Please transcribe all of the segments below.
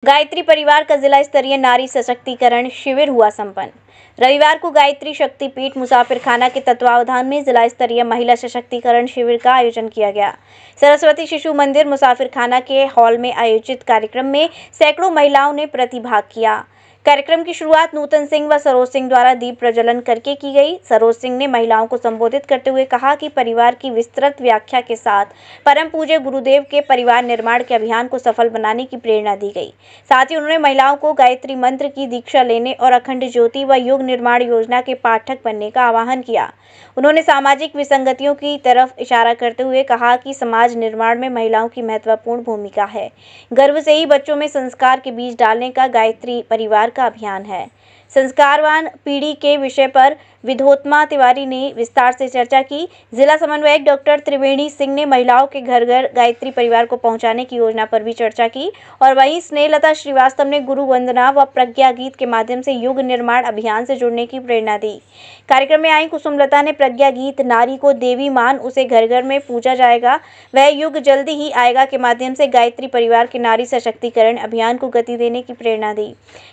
गायत्री परिवार का जिला स्तरीय नारी सशक्तिकरण शिविर हुआ संपन्न। रविवार को गायत्री शक्तिपीठ मुसाफिरखाना के तत्वावधान में जिला स्तरीय महिला सशक्तिकरण शिविर का आयोजन किया गया। सरस्वती शिशु मंदिर मुसाफिरखाना के हॉल में आयोजित कार्यक्रम में सैकड़ों महिलाओं ने प्रतिभाग किया। कार्यक्रम की शुरुआत नूतन सिंह व सरोज सिंह द्वारा दीप प्रज्वलन करके की गई। सरोज सिंह ने महिलाओं को संबोधित करते हुए कहा कि परिवार की विस्तृत व्याख्या के साथ परम पूज्य गुरुदेव के परिवार निर्माण के अभियान को सफल बनाने की प्रेरणा दी गई। साथ ही उन्होंने महिलाओं को गायत्री मंत्र की दीक्षा लेने और अखंड ज्योति व युग निर्माण योजना के पाठक बनने का आह्वान किया। उन्होंने सामाजिक विसंगतियों की तरफ इशारा करते हुए कहा कि समाज निर्माण में महिलाओं की महत्वपूर्ण भूमिका है। गर्भ से ही बच्चों में संस्कार के बीज डालने का गायत्री परिवार का अभियान है। संस्कारवान पीढ़ी के विषय पर विधोत्मा तिवारी ने विस्तार से चर्चा की। जिला समन्वयक डॉक्टर त्रिवेणी सिंह ने महिलाओं के घर घर गायत्री परिवार को पहुंचाने की योजना पर भी चर्चा की और वहीं स्नेहलता श्रीवास्तव ने गुरु वंदना व प्रज्ञा गीत के माध्यम से युग निर्माण अभियान से जुड़ने की प्रेरणा दी। कार्यक्रम में आई कुसुमलता ने प्रज्ञा गीत नारी को देवी मान उसे घर घर में पूजा जाएगा, वह युग जल्दी ही आएगा के माध्यम से गायत्री परिवार के नारी सशक्तिकरण अभियान को गति देने की प्रेरणा दी।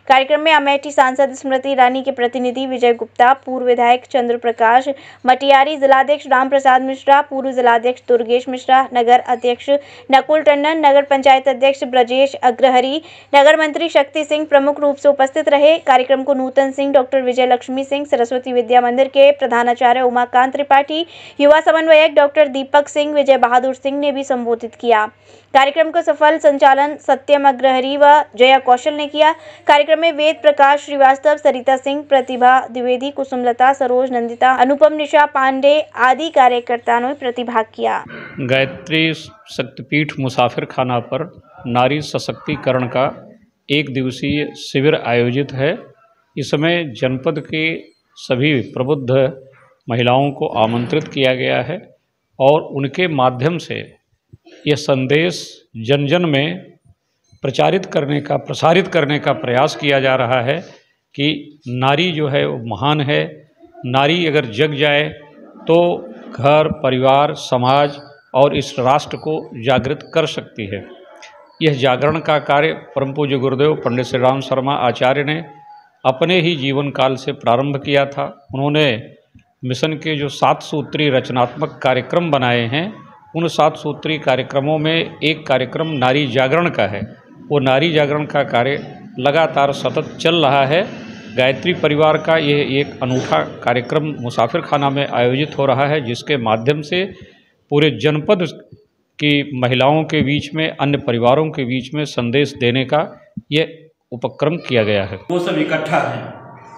कार्यक्रम में अमेठी सांसद स्मृति ईरानी के प्रतिनिधि विजय गुप्ता, पूर्व विधायक चंद्र प्रकाश मटियारी, जिलाध्यक्ष राम प्रसाद मिश्रा, पूर्व जिलाध्यक्ष दुर्गेश मिश्रा, नगर अध्यक्ष नकुल टंडन, नगर पंचायत अध्यक्ष ब्रजेश अग्रहरी, नगर मंत्री शक्ति सिंह प्रमुख रूप से उपस्थित रहे। कार्यक्रम को नूतन सिंह, डॉक्टर विजय लक्ष्मी सिंह, सरस्वती विद्या मंदिर के प्रधानाचार्य उमाकांत त्रिपाठी, युवा समन्वयक डॉक्टर दीपक सिंह, विजय बहादुर सिंह ने भी संबोधित किया। कार्यक्रम का सफल संचालन सत्यम अग्रहरी व जया कौशल ने किया। कार्यक्रम में वेद प्रकाश श्रीवास्तव, सरिता सिंह, प्रतिभा द्विवेदी, कुसुमलता, सरोज, नंदिता, अनुपम, निशा पांडे आदि कार्यकर्ताओं ने प्रतिभाग किया। गायत्री शक्तिपीठ मुसाफिरखाना पर नारी सशक्तिकरण का एक दिवसीय शिविर आयोजित है। इस समय जनपद के सभी प्रबुद्ध महिलाओं को आमंत्रित किया गया है और उनके माध्यम से यह संदेश जन जन में प्रसारित करने का प्रयास किया जा रहा है कि नारी जो है वो महान है। नारी अगर जग जाए तो घर, परिवार, समाज और इस राष्ट्र को जागृत कर सकती है। यह जागरण का कार्य परम पूज्य गुरुदेव पंडित श्री राम शर्मा आचार्य ने अपने ही जीवन काल से प्रारंभ किया था। उन्होंने मिशन के जो 7 सूत्री रचनात्मक कार्यक्रम बनाए हैं, उन 7 सूत्री कार्यक्रमों में एक कार्यक्रम नारी जागरण का है। वो नारी जागरण का कार्य लगातार सतत चल रहा है। गायत्री परिवार का यह एक अनूठा कार्यक्रम मुसाफिरखाना में आयोजित हो रहा है, जिसके माध्यम से पूरे जनपद की महिलाओं के बीच में, अन्य परिवारों के बीच में संदेश देने का यह उपक्रम किया गया है। वो सब इकट्ठा है।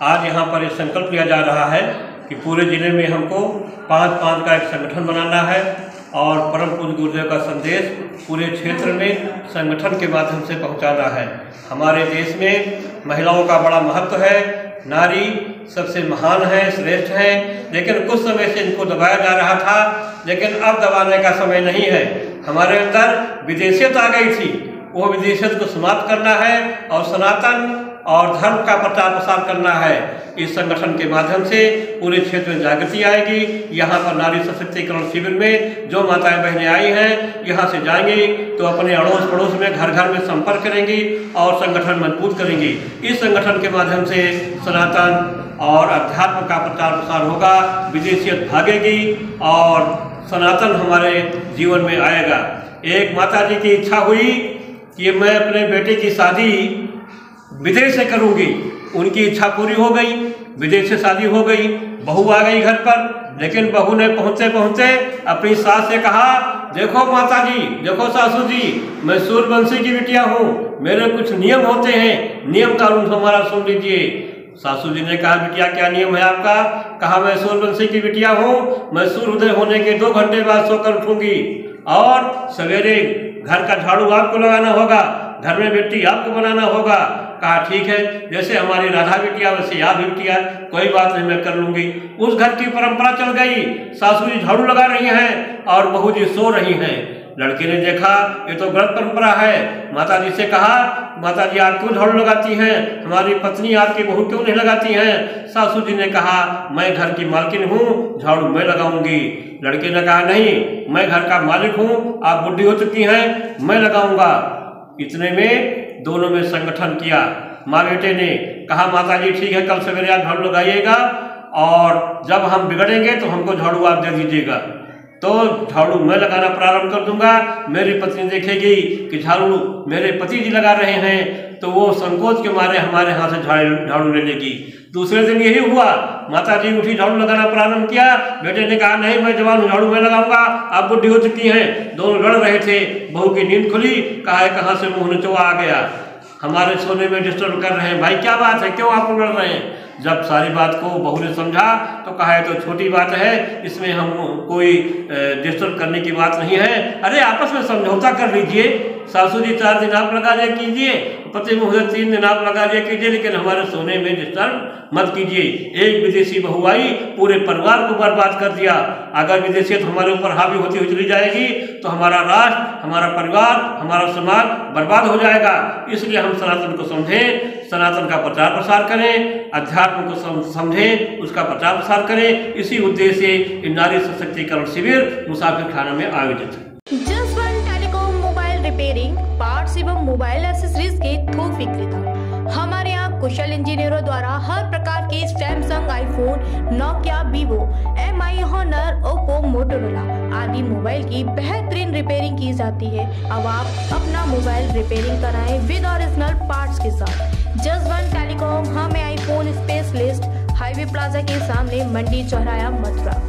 आज यहाँ पर एक संकल्प लिया जा रहा है कि पूरे जिले में हमको 5-5 का एक संगठन बनाना है और परम पूज्य गुरुदेव का संदेश पूरे क्षेत्र में संगठन के माध्यम से पहुंचाना है। हमारे देश में महिलाओं का बड़ा महत्व है। नारी सबसे महान है, श्रेष्ठ है, लेकिन कुछ समय से इनको दबाया जा रहा था, लेकिन अब दबाने का समय नहीं है। हमारे अंदर विदेशियत आ गई थी, वो विदेशियत को समाप्त करना है और सनातन और धर्म का प्रचार प्रसार करना है। इस संगठन के माध्यम से पूरे क्षेत्र में जागृति आएगी। यहाँ पर नारी सशक्तिकरण शिविर में जो माताएं बहनें आई हैं, यहाँ से जाएंगी तो अपने अड़ोस पड़ोस में घर घर में संपर्क करेंगी और संगठन मजबूत करेंगी। इस संगठन के माध्यम से सनातन और अध्यात्म का प्रचार प्रसार होगा, विदेशियत भागेगी और सनातन हमारे जीवन में आएगा। एक माता जी की इच्छा हुई कि मैं अपने बेटे की शादी विदेश से करूंगी। उनकी इच्छा पूरी हो गई, विदेश से शादी हो गई, बहू आ गई घर पर, लेकिन बहू ने पहुंचते पहुंचते अपनी सास से कहा, देखो माता जी, देखो सासू जी, मैं सूर्यवंशी की बिटिया हूँ, मेरे कुछ नियम होते हैं, नियम कानून हमारा सुन लीजिए। सासू जी ने कहा, बिटिया क्या नियम है आपका? कहा, मैं सूर्यवंशी की बिटिया हूँ, मैं सूर्योदय होने के 2 घंटे बाद सोकर उठूंगी और सवेरे घर का झाड़ू आपको लगाना होगा, घर में बेटी आपको बनाना होगा। कहा, ठीक है, जैसे हमारी राधा बिटिया वैसे आप बिटिया, कोई बात नहीं, मैं कर लूंगी। उस घर की परंपरा चल गई। सासू जी झाड़ू लगा रही हैं और बहू जी सो रही हैं। लड़के ने देखा ये तो गलत परंपरा है। माता जी से कहा, माता जी आप क्यों झाड़ू लगाती हैं? हमारी पत्नी आपकी बहू क्यों नहीं लगाती हैं? सासू जी ने कहा, मैं घर की मालकिन हूँ, झाड़ू मैं लगाऊंगी। लड़के ने कहा, नहीं, मैं घर का मालिक हूँ, आप बुढ़ी हो चुकी हैं, मैं लगाऊंगा। इतने में दोनों में संगठन किया। माँ बेटे ने कहा माता जी ठीक है, कल सवेरे आप झाड़ू लगाइएगा और जब हम बिगड़ेंगे तो हमको झाड़ू आप दे दीजिएगा। तो झाड़ू मैं लगाना प्रारंभ कर दूंगा। मेरी पत्नी देखेगी कि झाड़ू मेरे पति जी लगा रहे हैं तो वो संकोच के मारे हमारे हाथ से झाड़ू ले लेगी। दूसरे दिन यही हुआ, माता जी उठी, झाड़ू लगाना प्रारंभ किया। बेटे ने कहा नहीं मैं जवान हूँ, झाड़ू मैं लगाऊंगा, आप बुढ़ी हो चुकी हैं। दोनों लड़ रहे थे। बहू की नींद खुली, कहा कहाँ से मुँह नचवा आ गया, हमारे सोने में डिस्टर्ब कर रहे हैं। भाई क्या बात है, क्यों आप लड़ रहे हैं? जब सारी बात को बहू ने समझा तो कहा है तो छोटी बात है, इसमें हम कोई डिस्टर्ब करने की बात नहीं है। अरे आपस में समझौता कर लीजिए, सासू जी 4 दिन आप लगा लिया कीजिए, पति महोदय 3 दिन आप लगा लिया कीजिए, लेकिन हमारे सोने में डिस्टर्ब मत कीजिए। एक विदेशी बहू आई, पूरे परिवार को बर्बाद कर दिया। अगर विदेशियत हमारे ऊपर हावी होती हुई चली जाएगी तो हमारा राष्ट्र, हमारा परिवार, हमारा समाज बर्बाद हो जाएगा। इसलिए हम सनातन को समझें, सनातन का प्रचार प्रसार करें, अध्यात्म को समझें, उसका प्रचार प्रसार करें। इसी उद्देश्य से नारी सशक्तिकरण शिविर मुसाफिर खाना में आयोजित है। Jaswant telecom mobile repairing, parts एवं मोबाइल एक्सेसरीज के थोक विक्रेता। हमारे यहाँ कुशल इंजीनियरों द्वारा हर प्रकार के Samsung, iPhone, Nokia, Vivo, MI, Honor, Oppo, Motorola आदि मोबाइल की बेहतरीन रिपेयरिंग की जाती है। अब आप अपना मोबाइल रिपेयरिंग कराएं विद ओरिजिनल पार्ट्स के साथ। जसवंत टेलीकॉम, हमें आईफोन स्पेशलिस्ट, हाईवे प्लाजा के सामने, मंडी चौराया, मथुरा।